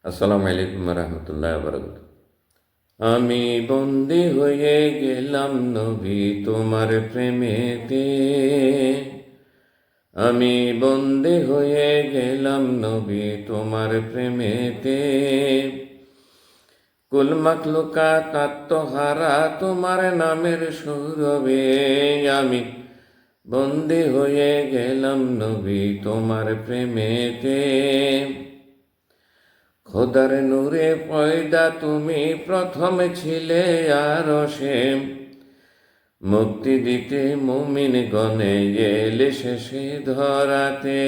আসসালামু আলাইকুম রহমতুল্লাহ বরকাত। আমি বন্দি হয়ে গেলাম নবী তোমার প্রেমেতে। আমি বন্দি হয়ে গেলাম নবী তোমার প্রেমেতে। কুল মাখলুকাত আত্মহারা তোমার নামের সৌরভে। আমি বন্দি হয়ে গেলাম নবী তোমার প্রেমেতে। খোদার নূরে পয়দা তুমি প্রথম ছিলে আরশে। মুক্তি দিতে মুমিন গণে এলে শেষে ধরাতে।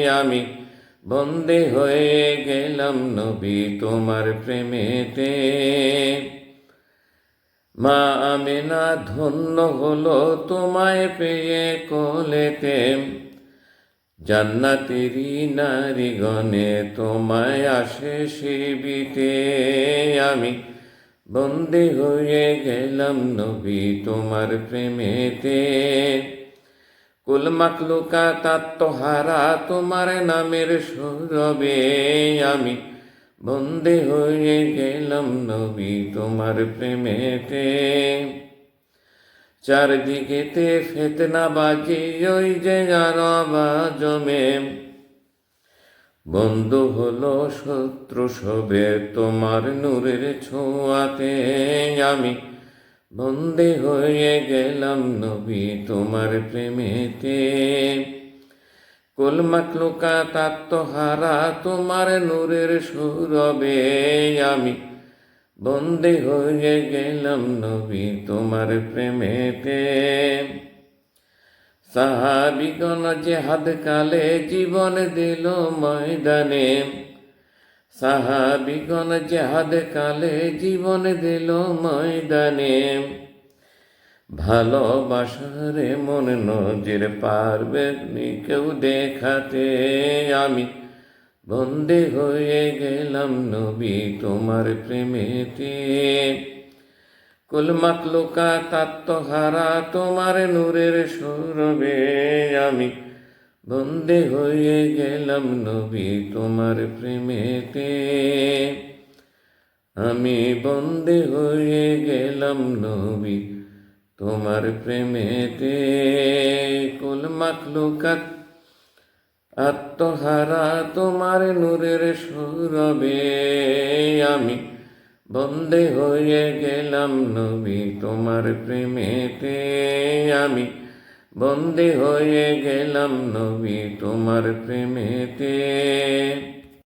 আমি বন্দী হয়ে গেলাম নবী তোমার প্রেমেতে। মা আমিনা ধন্য হলো তোমায় পেয়ে কোলেতে। জান্নাতেরি নারীগণে তোমায় আসে সেবিতে। আমি বন্দি হয়ে গেলাম নবী তোমার প্রেমেতে। কুল মাখলুকাত আত্মহারা তোমার নামের সৌরভে। আমি বন্দি হয়ে গেলাম নবী তোমার প্রেমেতে। চারদিকেতে ফেতনা বাজে ওই যে গারবা জমে। বন্ধু হলো শত্রু সবে তোমার নূরের ছোঁয়াতে। আমি বন্দী হয়ে গেলাম নবী তোমার প্রেমেতে। কুল মাখলুকাত আত্মহারা তোমার নূরের সৌরভে। আমি বন্দি হয়ে গেলাম নবী তোমার প্রেমেতে। সাহাবিগণ জেহাদ কালে জীবন দিল ময়দানে। সাহাবিগণ জেহাদ কালে জীবন দিল ময়দানে। ভালোবাসার মন নজির পারবে কেউ দেখাতে। আমি বন্দি হয়ে গেলাম নবী তোমার প্রেমেতে। কুল মাখলুকাত আত্মহারা তোমার নূরের সৌরভে। আমি বন্দি হয়ে গেলাম নবী তোমার প্রেমেতে। আমি বন্দি হয়ে গেলাম নবী তোমার প্রেমেতে। কুল মাখলুকাত আত্মহারা তোমার নূরের সৌরভে। আমি বন্দি হয়ে গেলাম নবী তোমার প্রেমেতে। আমি বন্দি হয়ে গেলাম নবী তোমার প্রেমেতে।